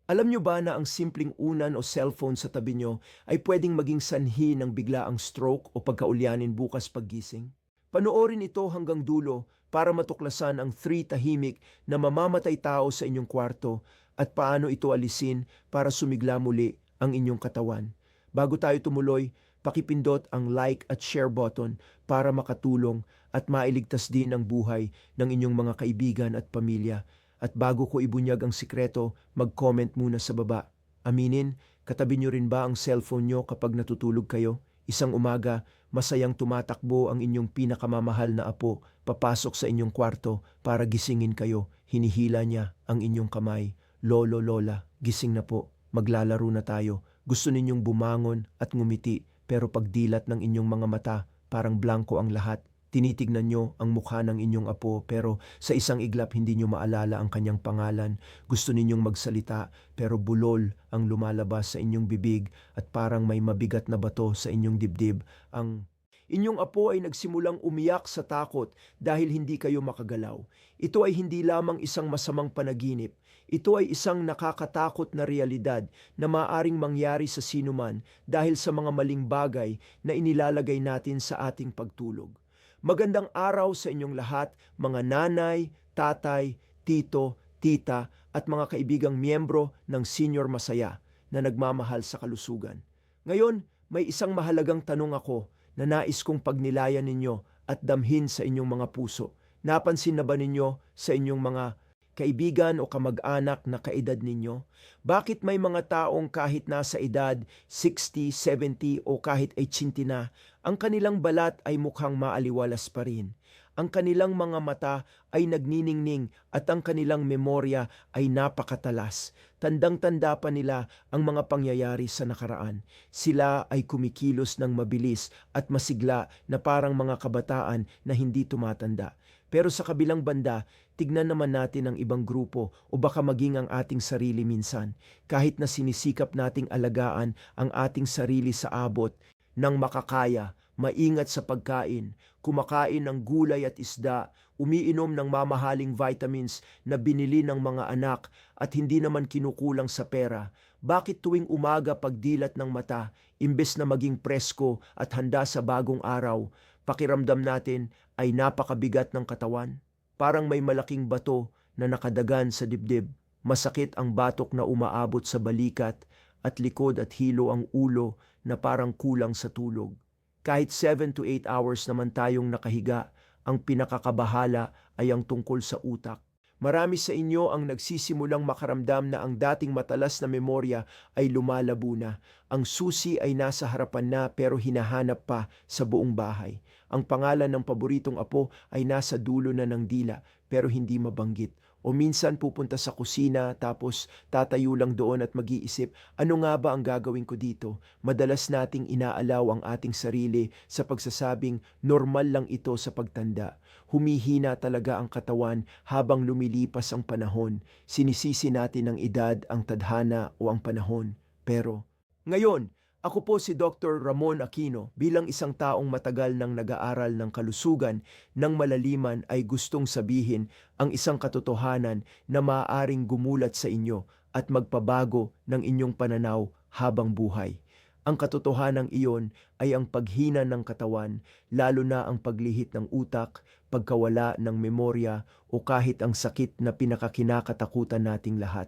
Alam nyo ba na ang simpleng unan o cellphone sa tabi nyo ay pwedeng maging sanhi ng biglaang stroke o pagkaulyanin bukas paggising? Panoorin ito hanggang dulo para matuklasan ang 3 tahimik na mamamatay tao sa inyong kwarto at paano ito alisin para sumigla muli ang inyong katawan. Bago tayo tumuloy, pakipindot ang like at share button para makatulong at mailigtas din ang buhay ng inyong mga kaibigan at pamilya. At bago ko ibunyag ang sikreto, mag-comment muna sa baba. Aminin, katabi nyo rin ba ang cellphone nyo kapag natutulog kayo? Isang umaga, masayang tumatakbo ang inyong pinakamamahal na apo, papasok sa inyong kwarto para gisingin kayo. Hinihila niya ang inyong kamay. Lolo, lola, gising na po. Maglalaro na tayo. Gusto ninyong bumangon at ngumiti, pero pagdilat ng inyong mga mata, parang blanko ang lahat. Tinitignan nyo ang mukha ng inyong apo pero sa isang iglap hindi nyo maalala ang kanyang pangalan. Gusto ninyong magsalita pero bulol ang lumalabas sa inyong bibig at parang may mabigat na bato sa inyong dibdib. Ang inyong apo ay nagsimulang umiyak sa takot dahil hindi kayo makagalaw. Ito ay hindi lamang isang masamang panaginip. Ito ay isang nakakatakot na realidad na maaring mangyari sa sinuman dahil sa mga maling bagay na inilalagay natin sa ating pagtulog. Magandang araw sa inyong lahat, mga nanay, tatay, tito, tita at mga kaibigang miyembro ng Senior Masaya na nagmamahal sa kalusugan. Ngayon, may isang mahalagang tanong ako na nais kong pagnilayan ninyo at damhin sa inyong mga puso. Napansin na ba ninyo sa inyong mga kaibigan o kamag-anak na kaedad ninyo? Bakit may mga taong kahit nasa edad 60, 70 o kahit 80 na, ang kanilang balat ay mukhang maaliwalas pa rin? Ang kanilang mga mata ay nagniningning at ang kanilang memorya ay napakatalas. Tandang-tanda pa nila ang mga pangyayari sa nakaraan. Sila ay kumikilos ng mabilis at masigla na parang mga kabataan na hindi tumatanda. Pero sa kabilang banda, tignan naman natin ang ibang grupo o baka maging ang ating sarili minsan. Kahit na sinisikap nating alagaan ang ating sarili sa abot ng makakaya, maingat sa pagkain, kumakain ng gulay at isda, umiinom ng mamahaling vitamins na binili ng mga anak at hindi naman kinukulang sa pera. Bakit tuwing umaga pagdilat ng mata, imbes na maging presko at handa sa bagong araw, pakiramdam natin ay napakabigat ng katawan? Parang may malaking bato na nakadagan sa dibdib. Masakit ang batok na umaabot sa balikat at likod at hilo ang ulo na parang kulang sa tulog. Kahit 7 to 8 hours naman tayong nakahiga, ang pinakakabahala ay ang tungkol sa utak. Marami sa inyo ang nagsisimulang makaramdam na ang dating matalas na memorya ay lumalabo na. Ang susi ay nasa harapan na pero hinahanap pa sa buong bahay. Ang pangalan ng paboritong apo ay nasa dulo na ng dila pero hindi mabanggit. O minsan pupunta sa kusina tapos tatayo lang doon at mag-iisip, ano nga ba ang gagawin ko dito? Madalas nating inaalaw ang ating sarili sa pagsasabing normal lang ito sa pagtanda. Humihina talaga ang katawan habang lumilipas ang panahon. Sinisisi natin ang edad, ang tadhana o ang panahon. Pero ngayon, ako po si Dr. Ramon Aquino. Bilang isang taong matagal nang nag-aaral ng kalusugan ng malaliman ay gustong sabihin ang isang katotohanan na maaaring gumulat sa inyo at magpabago ng inyong pananaw habang buhay. Ang katotohanan iyon ay ang paghina ng katawan, lalo na ang paglihit ng utak, pagkawala ng memorya o kahit ang sakit na pinakakinakatakutan nating lahat.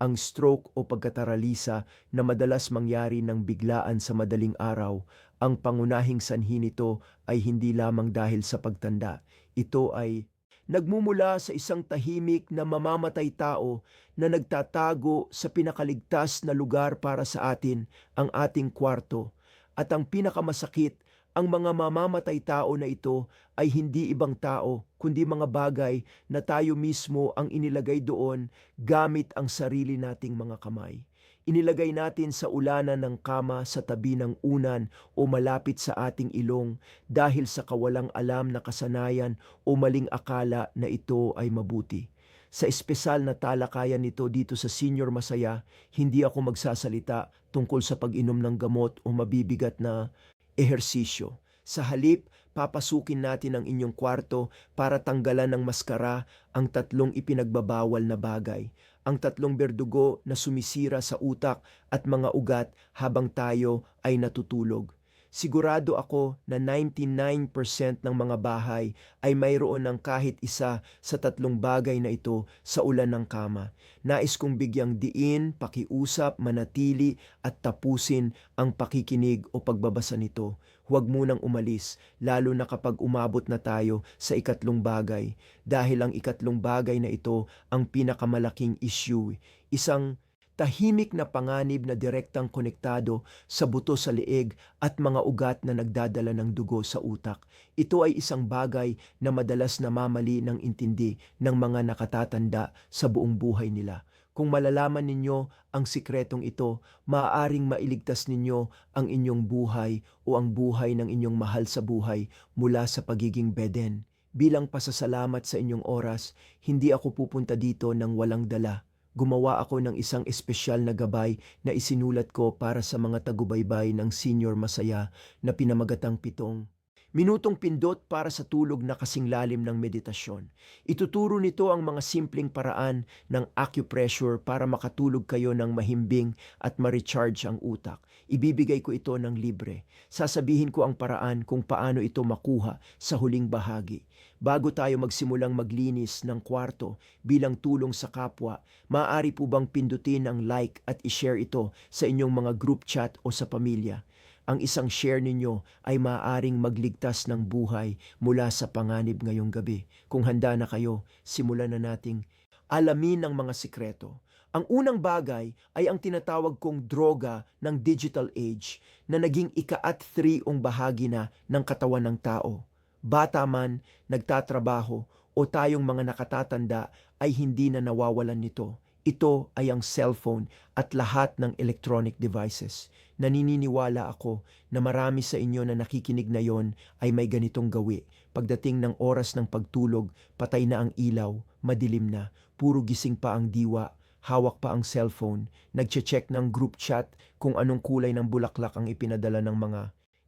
Ang stroke o pagkataralisa na madalas mangyari ng biglaan sa madaling araw, ang pangunahing sanhi nito ay hindi lamang dahil sa pagtanda. Ito ay nagmumula sa isang tahimik na mamamatay tao na nagtatago sa pinakaligtas na lugar para sa atin, ang ating kwarto. At ang pinakamasakit, ang mga mamamatay tao na ito ay hindi ibang tao, kundi mga bagay na tayo mismo ang inilagay doon gamit ang sarili nating mga kamay. Inilagay natin sa ulanan ng kama, sa tabi ng unan o malapit sa ating ilong dahil sa kawalang alam na kasanayan o maling akala na ito ay mabuti. Sa espesyal na talakayan nito dito sa Senior Masaya, hindi ako magsasalita tungkol sa pag-inom ng gamot o mabibigat na ehersisyo. Sa halip, papasukin natin ang inyong kwarto para tanggalan ng maskara ang 3 ipinagbabawal na bagay. ang 3 berdugo na sumisira sa utak at mga ugat habang tayo ay natutulog. Sigurado ako na 99% ng mga bahay ay mayroon ng kahit isa sa 3 bagay na ito sa ulan ng kama. Nais kong bigyang diin, pakiusap, manatili at tapusin ang pakikinig o pagbabasa nito. Huwag munang umalis, lalo na kapag umabot na tayo sa 3 bagay. Dahil ang 3 bagay na ito ang pinakamalaking issue. Isang tahimik na panganib na direktang konektado sa buto sa leeg at mga ugat na nagdadala ng dugo sa utak. Ito ay isang bagay na madalas namamali ng intindi ng mga nakatatanda sa buong buhay nila. Kung malalaman ninyo ang sikretong ito, maaaring mailigtas ninyo ang inyong buhay o ang buhay ng inyong mahal sa buhay mula sa pagiging beden. Bilang pasasalamat sa inyong oras, hindi ako pupunta dito ng walang dala. Gumawa ako ng isang espesyal na gabay na isinulat ko para sa mga tagubaybay ng Senior Masaya na pinamagatang 7 minutong pindot para sa tulog na kasing lalim ng meditasyon. Ituturo nito ang mga simpleng paraan ng acupressure para makatulog kayo ng mahimbing at ma-recharge ang utak. Ibibigay ko ito ng libre. Sasabihin ko ang paraan kung paano ito makuha sa huling bahagi. Bago tayo magsimulang maglinis ng kwarto bilang tulong sa kapwa, maaari po bang pindutin ang like at i-share ito sa inyong mga group chat o sa pamilya? Ang isang share ninyo ay maaaring magligtas ng buhay mula sa panganib ngayong gabi. Kung handa na kayo, simulan na nating alamin ang mga sikreto. Ang unang bagay ay ang tinatawag kong droga ng digital age na naging ika-3 bahagi na ng katawan ng tao. Bata man, nagtatrabaho o tayong mga nakatatanda ay hindi na nawawalan nito. Ito ay ang cellphone at lahat ng electronic devices. Naniniwala ako na marami sa inyo na nakikinig na yon ay may ganitong gawi. Pagdating ng oras ng pagtulog, patay na ang ilaw, madilim na, puro gising pa ang diwa, hawak pa ang cellphone, nagche-check ng group chat kung anong kulay ng bulaklak ang ipinadala ng mga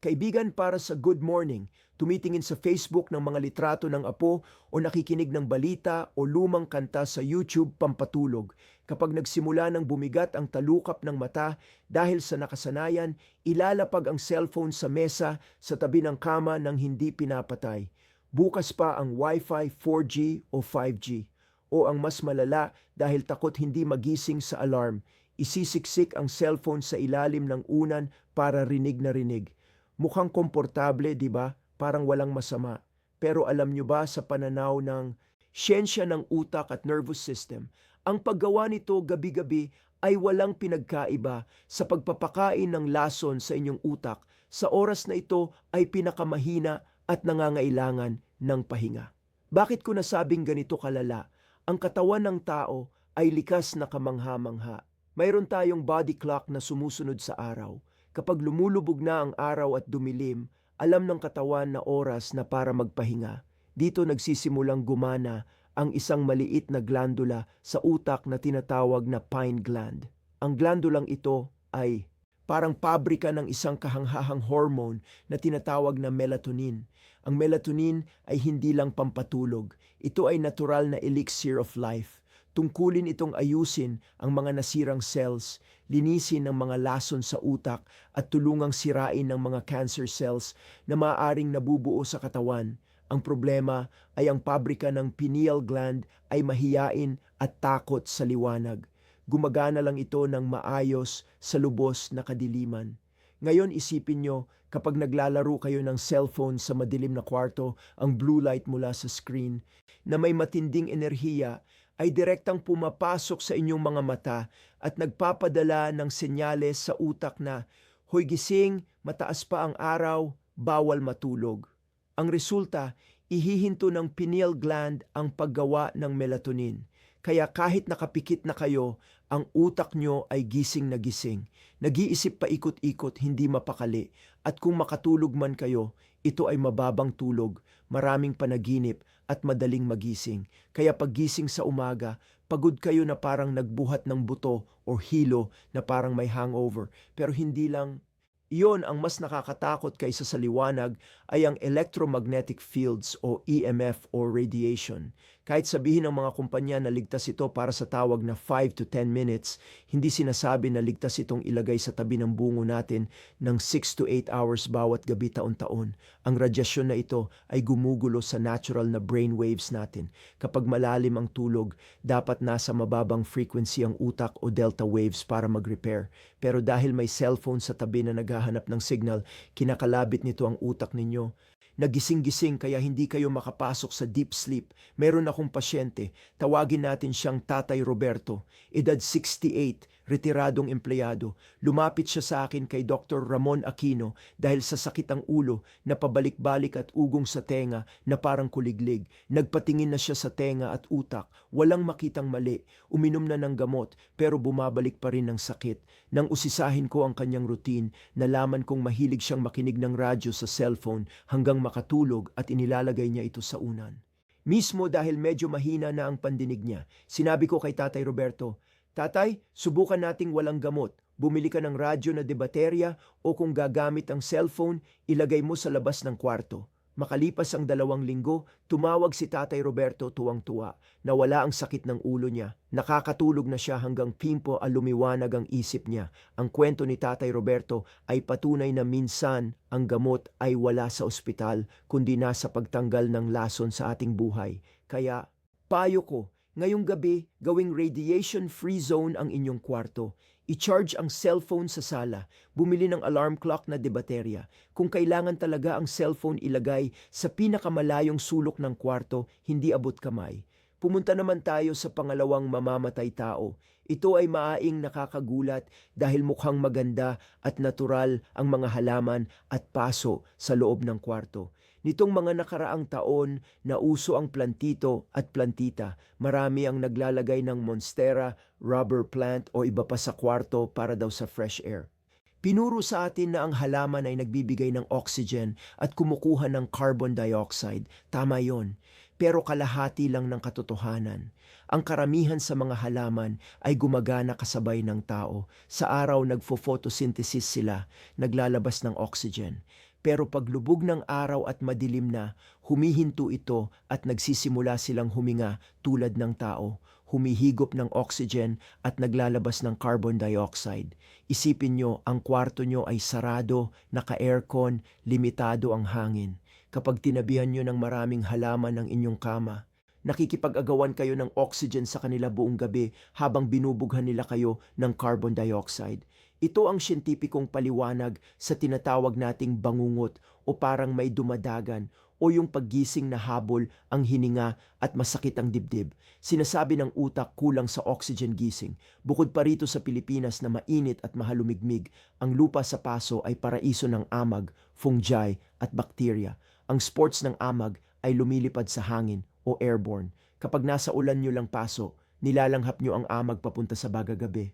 kaibigan para sa good morning, tumitingin sa Facebook ng mga litrato ng apo o nakikinig ng balita o lumang kanta sa YouTube pampatulog. Kapag nagsimula ng bumigat ang talukap ng mata dahil sa nakasanayan, ilalapag ang cellphone sa mesa sa tabi ng kama nang hindi pinapatay. Bukas pa ang Wi-Fi 4G o 5G. O ang mas malala dahil takot hindi magising sa alarm, isisiksik ang cellphone sa ilalim ng unan para rinig na rinig. Mukhang komportable, di ba? Parang walang masama. Pero alam nyo ba sa pananaw ng siyensya ng utak at nervous system, ang paggawa nito gabi-gabi ay walang pinagkaiba sa pagpapakain ng lason sa inyong utak. Sa oras na ito ay pinakamahina at nangangailangan ng pahinga. Bakit ko nasabing ganito kalala? Ang katawan ng tao ay likas na kamangha-mangha. Mayroon tayong body clock na sumusunod sa araw. Kapag lumulubog na ang araw at dumilim, alam ng katawan na oras na para magpahinga. Dito nagsisimulang gumana ang isang maliit na glandula sa utak na tinatawag na pineal gland. Ang glandulang ito ay parang pabrika ng isang kahanghahang hormone na tinatawag na melatonin. Ang melatonin ay hindi lang pampatulog. Ito ay natural na elixir of life. Tungkulin itong ayusin ang mga nasirang cells, linisin ang mga lason sa utak at tulungang sirain ng mga cancer cells na maaaring nabubuo sa katawan. Ang problema ay ang pabrika ng pineal gland ay mahiyain at takot sa liwanag. Gumagana lang ito ng maayos sa lubos na kadiliman. Ngayon isipin nyo, kapag naglalaro kayo ng cellphone sa madilim na kwarto, ang blue light mula sa screen na may matinding enerhiya ay direktang pumapasok sa inyong mga mata at nagpapadala ng senyales sa utak na, "Hoy gising, mataas pa ang araw, bawal matulog." Ang resulta, ihihinto ng pineal gland ang paggawa ng melatonin. Kaya kahit nakapikit na kayo, ang utak nyo ay gising na gising. Nag-iisip pa ikot-ikot, hindi mapakali. At kung makatulog man kayo, ito ay mababang tulog, maraming panaginip at madaling magising. Kaya paggising sa umaga, pagod kayo na parang nagbuhat ng buto o hilo na parang may hangover. Pero hindi lang iyon ang mas nakakatakot kaysa sa liwanag ay ang electromagnetic fields o EMF or radiation. Kahit sabihin ng mga kumpanya na ligtas ito para sa tawag na 5 to 10 minutes, hindi sinasabi na ligtas itong ilagay sa tabi ng bungo natin ng 6 to 8 hours bawat gabi taon-taon. Ang radyasyon na ito ay gumugulo sa natural na brain waves natin. Kapag malalim ang tulog, dapat nasa mababang frequency ang utak o delta waves para mag-repair. Pero dahil may cellphone sa tabi na naghahanap ng signal, kinakalabit nito ang utak ninyo. Nagising-gising kaya hindi kayo makapasok sa deep sleep. Meron akong pasyente, tawagin natin siyang Tatay Roberto, edad 68, retiradong empleyado. Lumapit siya sa akin kay Dr. Ramon Aquino dahil sa sakit ang ulo na pabalik-balik at ugong sa tenga na parang kuliglig. Nagpatingin na siya sa tenga at utak, walang makitang mali. Uminom na ng gamot pero bumabalik pa rin ang sakit. Nang usisahin ko ang kanyang routine, nalaman kong mahilig siyang makinig ng radyo sa cellphone hanggang makatulog at inilalagay niya ito sa unan. Mismo dahil medyo mahina na ang pandinig niya, sinabi ko kay Tatay Roberto, Tatay, subukan nating walang gamot. Bumili ka ng radyo na de baterya o kung gagamit ang cellphone, ilagay mo sa labas ng kwarto. Makalipas ang 2 linggo, tumawag si Tatay Roberto tuwang-tuwa na wala ang sakit ng ulo niya. Nakakatulog na siya hanggang pimpo ang lumiwanag ang isip niya. Ang kwento ni Tatay Roberto ay patunay na minsan ang gamot ay wala sa ospital kundi nasa pagtanggal ng lason sa ating buhay. Kaya payo ko, ngayong gabi gawing radiation-free zone ang inyong kwarto. I-charge ang cellphone sa sala. Bumili ng alarm clock na de baterya. Kung kailangan talaga ang cellphone ilagay sa pinakamalayong sulok ng kwarto, hindi abot kamay. Pumunta naman tayo sa pangalawang mamamatay tao. Ito ay maaing nakakagulat dahil mukhang maganda at natural ang mga halaman at paso sa loob ng kwarto. Nitong mga nakaraang taon na uso ang plantito at plantita, marami ang naglalagay ng monstera, rubber plant o iba pa sa kwarto para daw sa fresh air. Pinuro sa atin na ang halaman ay nagbibigay ng oxygen at kumukuha ng carbon dioxide. Tama yon. Pero kalahati lang ng katotohanan. Ang karamihan sa mga halaman ay gumagana kasabay ng tao. Sa araw nagfo-photosynthesis sila, naglalabas ng oxygen. Pero paglubog ng araw at madilim na, humihinto ito at nagsisimula silang huminga tulad ng tao. Humihigop ng oxygen at naglalabas ng carbon dioxide. Isipin nyo, ang kwarto nyo ay sarado, naka-aircon, limitado ang hangin. Kapag tinabihan nyo ng maraming halaman ng inyong kama, nakikipag-agawan kayo ng oxygen sa kanila buong gabi habang binubughan nila kayo ng carbon dioxide. Ito ang siyentipikong paliwanag sa tinatawag nating bangungot o parang may dumadagan o yung paggising na habol ang hininga at masakit ang dibdib. Sinasabi ng utak kulang sa oxygen gising. Bukod pa rito sa Pilipinas na mainit at mahalumigmig, ang lupa sa Paso ay paraiso ng amag, fungi at bakterya. Ang sports ng amag ay lumilipad sa hangin o airborne. Kapag nasa ulan nyo lang Paso, nilalanghap nyo ang amag papunta sa Bagagabi.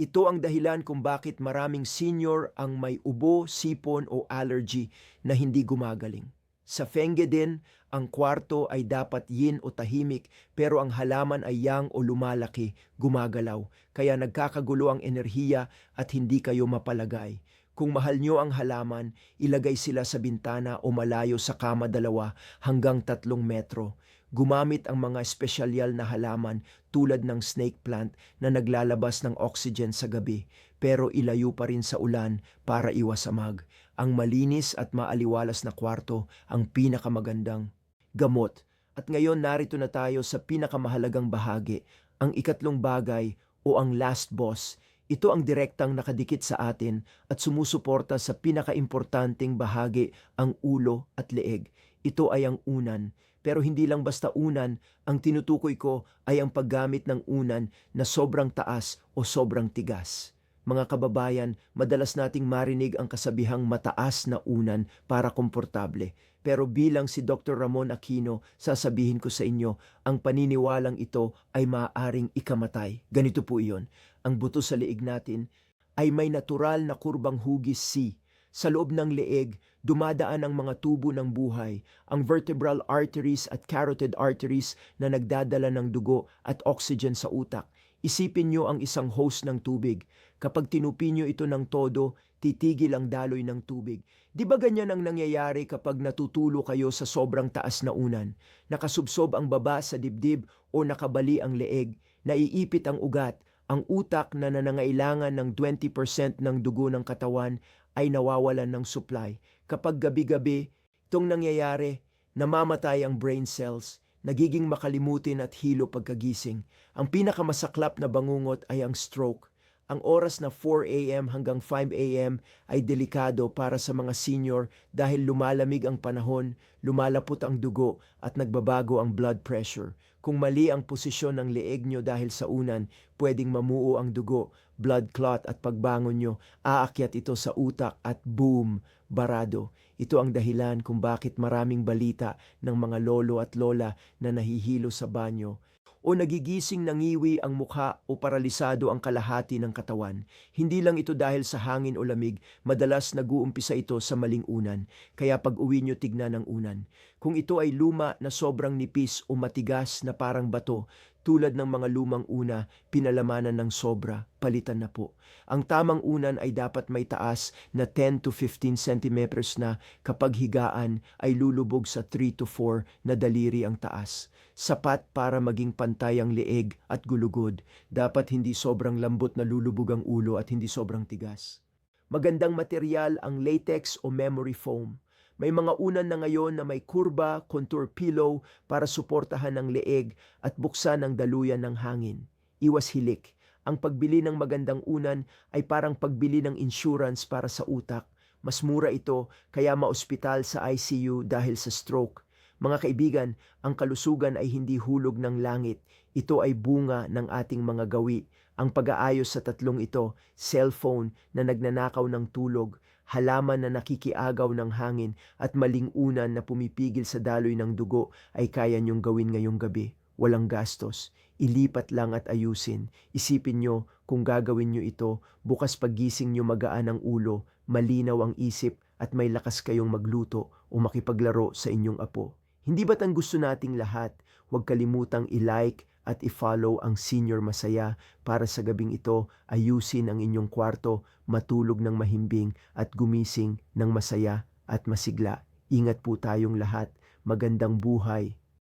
Ito ang dahilan kung bakit maraming senior ang may ubo, sipon o allergy na hindi gumagaling. Sa Fenge din, ang kwarto ay dapat yin o tahimik pero ang halaman ay yang o lumalaki, gumagalaw. Kaya nagkakagulo ang enerhiya at hindi kayo mapalagay. Kung mahal nyo ang halaman, ilagay sila sa bintana o malayo sa kama 2 hanggang 3 metro. Gumamit ang mga espesyal na halaman tulad ng snake plant na naglalabas ng oxygen sa gabi pero ilayo pa rin sa ulan para iwas amag. Ang malinis at maaliwalas na kwarto ang pinakamagandang gamot. At ngayon narito na tayo sa pinakamahalagang bahagi, ang ikatlong bagay o ang last boss. Ito ang direktang nakadikit sa atin at sumusuporta sa pinakaimportanteng bahagi, ang ulo at leeg. Ito ay ang unan. Pero hindi lang basta unan, ang tinutukoy ko ay ang paggamit ng unan na sobrang taas o sobrang tigas. Mga kababayan, madalas nating marinig ang kasabihang mataas na unan para komportable. Pero bilang si Dr. Ramon Aquino, sasabihin ko sa inyo, ang paniniwalang ito ay maaaring ikamatay. Ganito po iyon. Ang buto sa leeg natin ay may natural na kurbang hugis C. Sa loob ng leeg, dumadaan ang mga tubo ng buhay, ang vertebral arteries at carotid arteries na nagdadala ng dugo at oxygen sa utak. Isipin nyo ang isang hose ng tubig. Kapag tinupi nyo ito ng todo, titigil ang daloy ng tubig. Di ba ganyan ang nangyayari kapag natutulo kayo sa sobrang taas na unan? Nakasubsob ang baba sa dibdib o nakabali ang leeg, naiipit ang ugat, ang utak na nangangailangan ng 20% ng dugo ng katawan ay nawawalan ng supply. Kapag gabi-gabi, itong nangyayari, namamatay ang brain cells, nagiging makalimutin at hilo pagkagising. Ang pinakamasaklap na bangungot ay ang stroke. Ang oras na 4 a.m. hanggang 5 a.m. ay delikado para sa mga senior dahil lumalamig ang panahon, lumalapot ang dugo at nagbabago ang blood pressure. Kung mali ang posisyon ng leeg nyo dahil sa unan, pwedeng mamuo ang dugo, blood clot at pagbangon nyo, aakyat ito sa utak at boom, barado. Ito ang dahilan kung bakit maraming balita ng mga lolo at lola na nahihilo sa banyo o nagigising nangiwi ang mukha o paralisado ang kalahati ng katawan. Hindi lang ito dahil sa hangin o lamig, madalas nag-uumpisa ito sa maling unan. Kaya pag uwi nyo tignan ang unan. Kung ito ay luma na sobrang nipis o matigas na parang bato, tulad ng mga lumang una, pinalamanan ng sobra, palitan na po. Ang tamang unan ay dapat may taas na 10 to 15 centimeters na kapag higaan ay lulubog sa 3 to 4 na daliri ang taas. Sapat para maging pantay ang leeg at gulugod. Dapat hindi sobrang lambot na lulubog ang ulo at hindi sobrang tigas. Magandang material ang latex o memory foam. May mga unan na ngayon na may kurba, contour pillow para suportahan ang leeg at buksan ang daluyan ng hangin. Iwas hilik. Ang pagbili ng magandang unan ay parang pagbili ng insurance para sa utak. Mas mura ito kaya maospital sa ICU dahil sa stroke. Mga kaibigan, ang kalusugan ay hindi hulog ng langit. Ito ay bunga ng ating mga gawi. Ang pag-aayos sa tatlong ito, cellphone na nagnanakaw ng tulog, halaman na nakikiagaw ng hangin at maling unan na pumipigil sa daloy ng dugo ay kaya niyong gawin ngayong gabi. Walang gastos. Ilipat lang at ayusin. Isipin nyo kung gagawin nyo ito, bukas paggising nyo magaan ang ulo, malinaw ang isip at may lakas kayong magluto o makipaglaro sa inyong apo. Hindi ba't ang gusto nating lahat? Huwag kalimutang i-like at i-follow ang Senior Masaya para sa gabing ito ayusin ang inyong kwarto, matulog ng mahimbing at gumising ng masaya at masigla. Ingat po tayong lahat. Magandang buhay.